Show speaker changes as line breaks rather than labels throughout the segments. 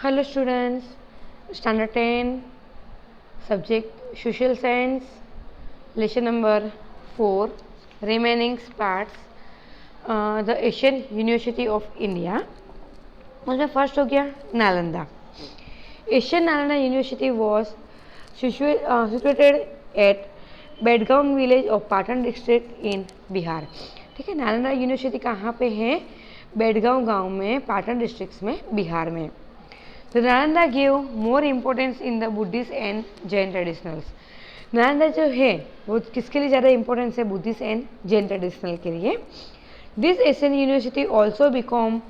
Hello students, standard 10, subject social science, lesson number 4, remaining parts, the Asian University of India. उसमें first हो गया Nalanda. Asian Nalanda University was situated at Badgaon village of Patan district in Bihar. ठीक है, Nalanda university कहाँ पे है? बेडगांव गांव में, पाटन डिस्ट्रिक्ट में, बिहार में. तो Nalanda give more importance in the Buddhist and Jain traditionals. Nalanda जो है वो किसके लिए ज़्यादा इंपॉर्टेंस है? बुद्धिस्ट एंड जैन ट्रेडिशनल के लिए. This Asian university also become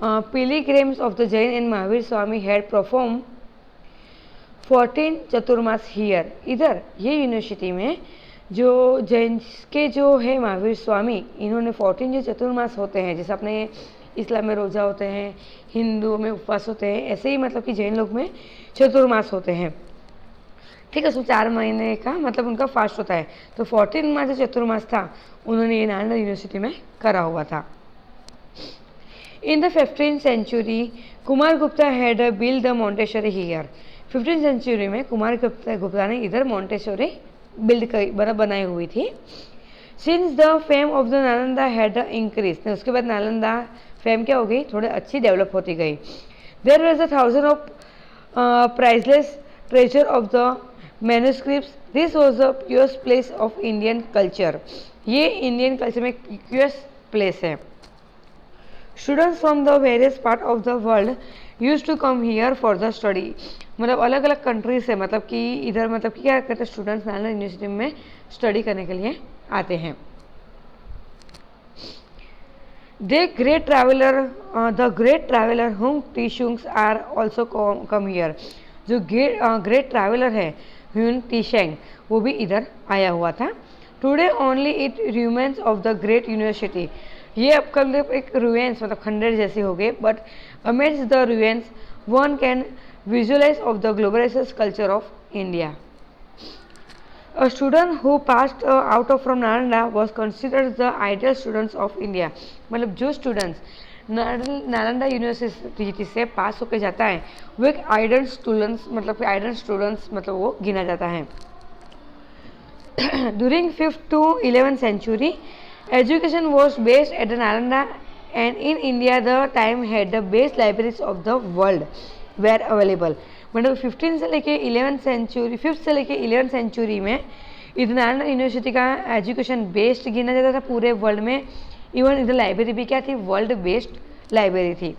pilgrims of the Jain and Mahavir Swami had perform 14 Chaturmas here. इधर ये यूनिवर्सिटी में जो जैन के जो है महावीर स्वामी, इन्होंने 14 जो चतुर्मास होते हैं, जैसे अपने इस्लाम में रोज़ा होते हैं, हिंदुओं में उपवास होते हैं, ऐसे ही मतलब कि जैन लोग में चतुर्मास होते हैं. ठीक है, उसमें 4 महीने का मतलब उनका फास्ट होता है. तो 14वां जो चतुर्मास था उन्होंने ये नालंदा यूनिवर्सिटी में करा हुआ था. In the 15th century Kumar Gupta had build the monastery here. 15th century में कुमार गुप्ता ने इधर मॉन्टेसरी बनाई हुई थी. Since the fame of the Nalanda had increase, उसके बाद नालंदा फेम क्या हो गई? थोड़ी अच्छी डेवलप होती गई. There was a 1000 of priceless treasure of the manuscripts. This was the purest place of Indian culture. ये इंडियन कल्चर में प्योरेस्ट प्लेस है. Students from the various part of the world use to come here for the study. मतलब अलग अलग country से, मतलब कि इधर मतलब कि क्या करते हैं स्टूडेंट्स नालंदा यूनिवर्सिटी में स्टडी करने के लिए आते हैं. द ग्रेट ट्रैवलर हुम टीशुंग्स आर ऑल्सो कम हियर. जो ग्रेट ट्रैवलर है ह्यून टीशेंग, वो भी इधर आया हुआ था. Today only it remains of the great university. ये अब कल एक रुइंस मतलब खंडर जैसे हो गए, but amidst the ruins one can visualise of the globalised culture of India. A student who passed out of from Nalanda was considered the ideal students of India. मतलब जो स्टूडेंट्स नालंदा यूनिवर्सिटी से पास होकर जाता है वो एक आइडल स्टूडेंट्स मतलब वो गिना जाता है. During 5th to 11th century, education was based at the Nalanda, and in India the time had the best libraries of the world were available. मतलब 15 से लेके 11th सेंचुरी, 5th से लेके 11th सेंचुरी में इधर नालंदा यूनिवर्सिटी का education based गिना जाता था पूरे वर्ल्ड में. इवन इधर लाइब्रेरी भी क्या थी? वर्ल्ड बेस्ड लाइब्रेरी थी.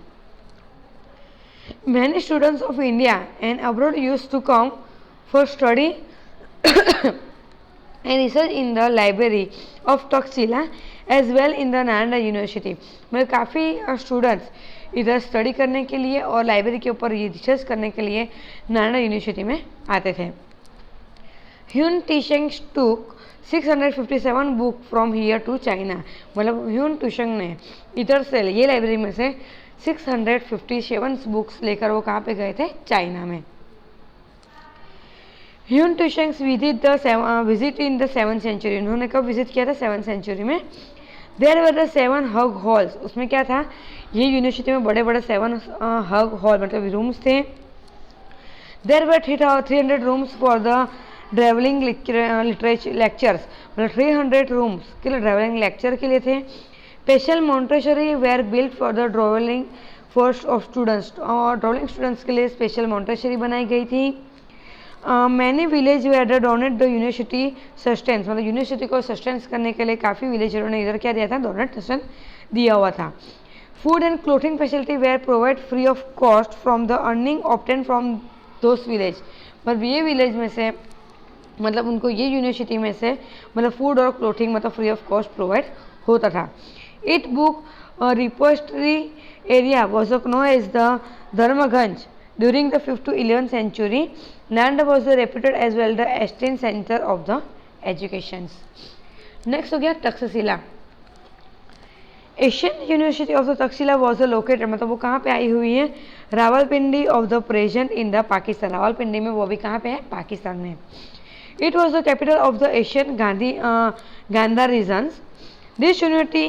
Many students of India and abroad used to come for study and research in the library of Taxila as well in the Nalanda university. मतलब काफ़ी स्टूडेंट्स इधर स्टडी करने के लिए और लाइब्रेरी के ऊपर ये रिसर्च करने के लिए नालंदा यूनिवर्सिटी में आते थे. Hyun Tsang took 657 book from here to China. मतलब ह्यून टीशेंग ने इधर से ये लाइब्रेरी में से 657 बुक्स लेकर वो कहाँ पे गए थे? चाइना में. Hiuen Tsang visit in the 7th century. उन्होंने कब विजिट किया था? 7th सेंचुरी में. There were the 7 huge halls. उसमें क्या था? ये यूनिवर्सिटी में बड़े बड़े 7 हग हॉल मतलब रूम्स थे. There were 300 rooms for the travelling lectures. मतलब 300 रूम्स के लिए ट्रैवलिंग लेक्चर के लिए थे. Special monastery were built for the travelling for of students. और ट्रैवलिंग स्टूडेंट्स के लिए स्पेशल मॉन्टेसरी बनाई गई थी. Many village were donate the university sustenance. मतलब यूनिवर्सिटी को सस्टेंस करने के लिए काफ़ी विलेजरों ने इधर क्या दिया था? डोनेशन दिया हुआ था. Food and clothing facility were provide free of cost from the earning obtain from those village. पर ये विलेज में से मतलब उनको ये यूनिवर्सिटी में से मतलब फूड और क्लोथिंग मतलब फ्री ऑफ कॉस्ट प्रोवाइड होता था. It book repository area was known as the Dharmaganj. During the 5th to 11th century, Nalanda was reputed as well the esteemed center of the education. Next हो गया Taxila. Asian university of the Taxila was located. मतलब वो कहाँ पे आई हुई है? Rawalpindi of the present in the Pakistan. Rawalpindi में वो भी कहाँ पे है? पाकिस्तान में. It was the capital of the Asian Gandhara regions. This university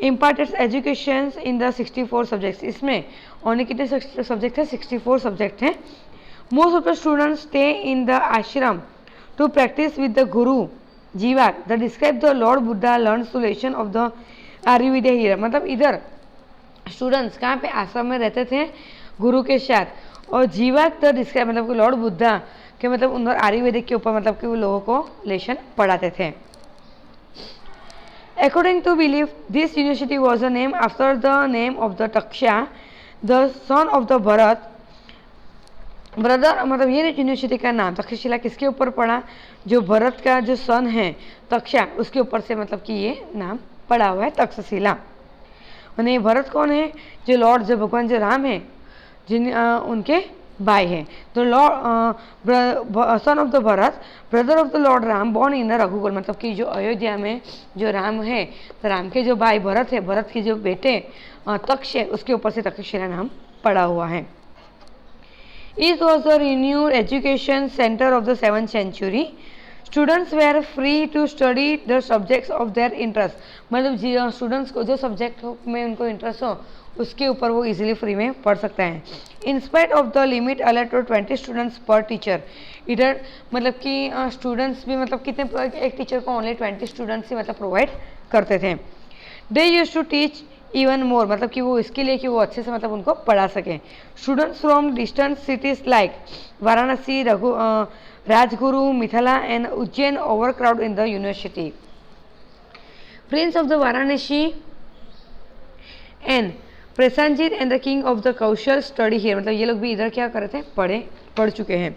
imparted education in the 64 subjects, इसमें और कितने सब्जेक्ट हैं? 64 सब्जेक्ट हैं। Most of the students stay in the ashram to practice with the guru Jivaka the describe the lord Buddha learn to lesson of the Ayurveda here. मतलब इधर students कहाँ पे? आश्रम में रहते थे गुरु के साथ, और जीवाक द डिस्क्राइब मतलब कि लॉर्ड बुद्धा के मतलब उधर आयुर्वेदिक के ऊपर मतलब कि वो लोगों को लेसन पढ़ाते थे। According to belief, this university was named after the name of the Taksha, the son of the Bharat. Brother मतलब ये यूनिवर्सिटी का नाम तक्षशिला किसके ऊपर पड़ा? जो भरत का जो सन है तक्षा, उसके ऊपर से मतलब कि ये नाम पड़ा हुआ है तक्षशिला। और ये भरत कौन है? जो लॉर्ड, जो भगवान जो राम है, जिन उनके भाई है। तो lord son of the Bharat, brother of the lord Ram, born in the Raghukul, मतलब कि जो अयोध्या में जो राम है, तो राम के जो भाई भरत है, भरत के जो बेटे तक्ष है, उसके ऊपर से तक्षशिला नाम पड़ा हुआ है। It was the renewed education center of the 7th century. Students were free to study the subjects of their interest. मतलब स्टूडेंट्स को जो सब्जेक्ट में उनको इंटरेस्ट हो उसके ऊपर वो इजीली फ्री में पढ़ सकते हैं। In spite of the limit alert to 20 students per teacher, इधर मतलब कि स्टूडेंट्स भी मतलब कितने, एक टीचर को ओनली 20 स्टूडेंट्स ही मतलब प्रोवाइड करते थे। They used to teach even more, मतलब कि वो इसके लिए कि वो अच्छे से मतलब उनको पढ़ा सकें। Students from distant cities like Varanasi, Rajguru, Mithila and Ujjain over crowd in the university. Prince of the Varanasi and Prasenjit and the king of the Kaushal study here, मतलब ये लोग भी इधर क्या कर रहे थे? पढ़ चुके हैं।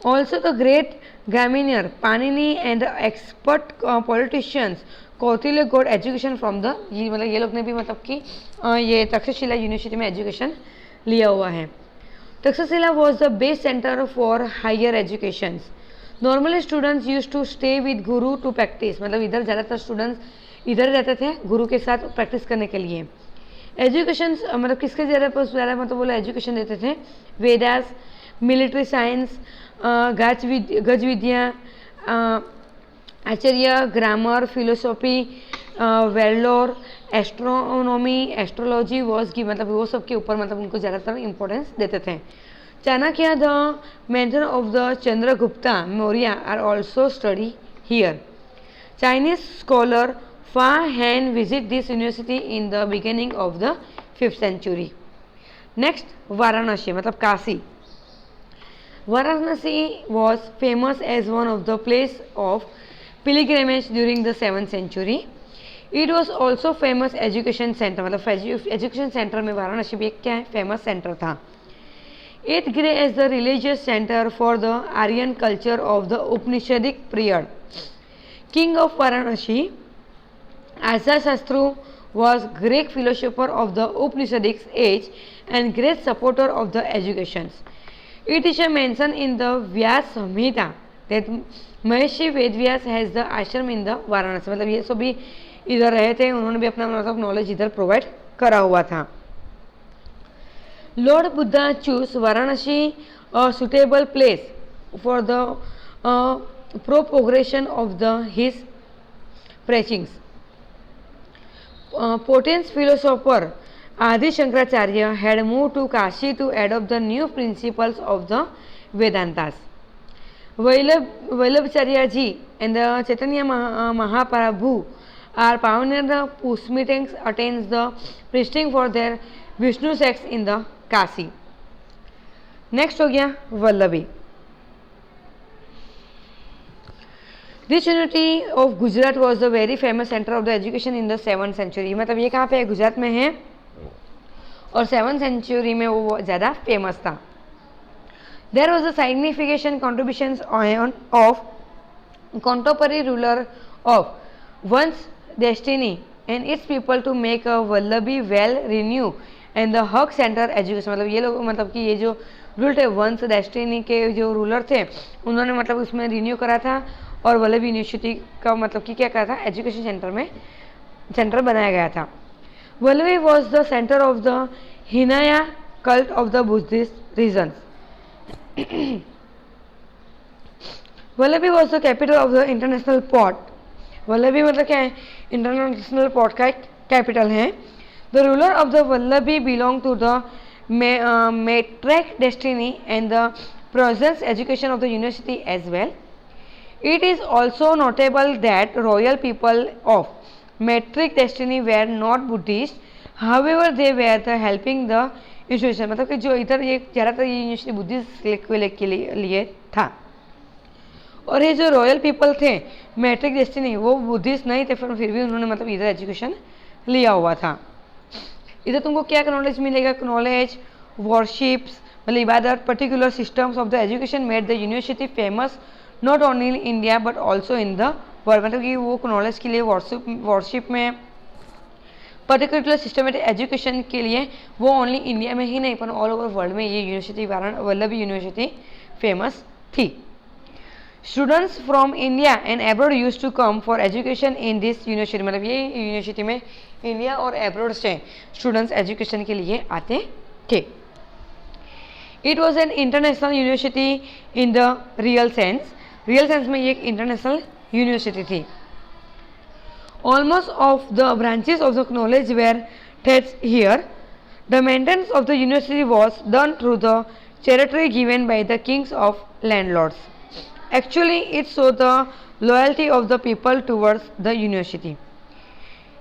Also the great grammarian Panini and the expert politicians Kautilya got education from the, ये मतलब ये लोग ने भी मतलब कि ये तक्षशिला यूनिवर्सिटी में एजुकेशन लिया हुआ है। Taxila was the best centre for higher education. Normally students use to stay with guru to practice, मतलब इधर ज़्यादातर स्टूडेंट्स इधर रहते थे गुरु के साथ प्रैक्टिस करने के लिए। एजुकेशन मतलब किसके ज़्यादा मतलब बोला एजुकेशन देते थे? Vedas, military science, gaj vidya, acharya, grammar, philosophy, Vellore, astronomy, astrology was की, मतलब वो सब के ऊपर मतलब उनको ज़्यादातर इंपॉर्टेंस देते थे। Chanakya the mentor of the Chandragupta Maurya are also study here. Chinese scholar Fa Hien visit this university in the beginning of the 5th century। Next Varanasi मतलब Kashi. Varanasi was famous as one of the place of pilgrimage during the 7th century. It was also famous education center, मतलब education centre में वाराणसी भी एक क्या है? Famous centre था। It grew as the religious center for the Aryan culture of the Upanishadic period. King of Varanasi, Ajatasattu, was Greek philosopher of the Upanishadic age and great supporter of the educations. It is mentioned in the Vyas Samhita that Maharshi Vedvyas has the आश्रम in the Varanasi, मतलब ये सब भी इधर रहे थे, उन्होंने भी अपना मतलब नॉलेज इधर प्रोवाइड करा हुआ था। Lord Buddha chose Varanasi a suitable place for the propagation of the his preachings. Potent philosopher Adi Shankaracharya had move to Kashi to adopt the new principles of the Vedantas. Vallabhacharya ji and the Chaitanya Mahaprabhu are pioneer the push meetings attains the preaching for their Vishnu sects in the Kashi. Next हो गया Vallabhi. This university of Gujarat was the very famous center of the education in the 7th century। मतलब ये कहाँ पे है? गुजरात में है और 7th century में वो ज़्यादा फेमस था। There was a significant contributions of contemporary ruler of one's destiny and its people to make a Vallabhi well renew and the hug center education। मतलब ये लोग मतलब कि ये जो रूल थे वंश डेस्टिनी के जो रूलर थे उन्होंने मतलब उसमें रिन्यू करा था और वल्लभी यूनिवर्सिटी का मतलब कि क्या करा था? एजुकेशन सेंटर बनाया गया था। Vallabhi was the centre of the Hinayana cult of the Buddhist regions. Vallabhi was the capital of the international port Vallabhi मतलब क्या है, इंटरनेशनल पोर्ट का एक कैपिटल है। The ruler of the Vallabhi belong to the Maitraka dynasty and the presence education of the university as well. It is also notable that royal people of metric destiny were not Buddhist. However, they were the helping the institution. मतलब कि जो इधर ये ज़्यादातर ये university Buddhist के लिए था, और ये जो रॉयल पीपल थे मैट्रिक डेस्टिनी वो बुद्धिस्ट नहीं थे, फिर भी उन्होंने मतलब इधर एजुकेशन लिया हुआ था. इधर तुमको क्या नॉलेज मिलेगा? नॉलेज, वॉरशिप्स मतलब इबादत, particular systems of the education made the university famous not only in India but also in the world. मतलब कि वो नॉलेज के लिए वॉरशिप में, पर्टिकुलर सिस्टमेटिक एजुकेशन के लिए वो ओनली इंडिया में ही नहीं पर ऑल ओवर वर्ल्ड में ये यूनिवर्सिटी वल्लभी यूनिवर्सिटी फेमस थी. Students from India and abroad use to come for education in this university. मतलब ये यूनिवर्सिटी में इंडिया और एब्रॉड से स्टूडेंट्स एजुकेशन के लिए आते थे. It was an international university in the real sense. Real sense में ये एक इंटरनेशनल यूनिवर्सिटी थी. Almost of the branches of the knowledge were taught here. The maintenance of the university was done through the charity given by the kings of landlords. Actually, it showed the loyalty of the people towards the university.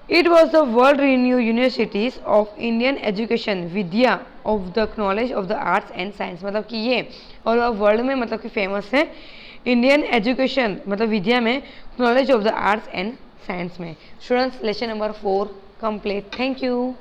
It was the world-renowned universities of Indian education, Vidya of the knowledge of the arts and science. मतलब कि ये और world में मतलब कि famous है Indian education मतलब विद्या में, knowledge of the arts and science में. Students, lesson number 4 complete. Thank you.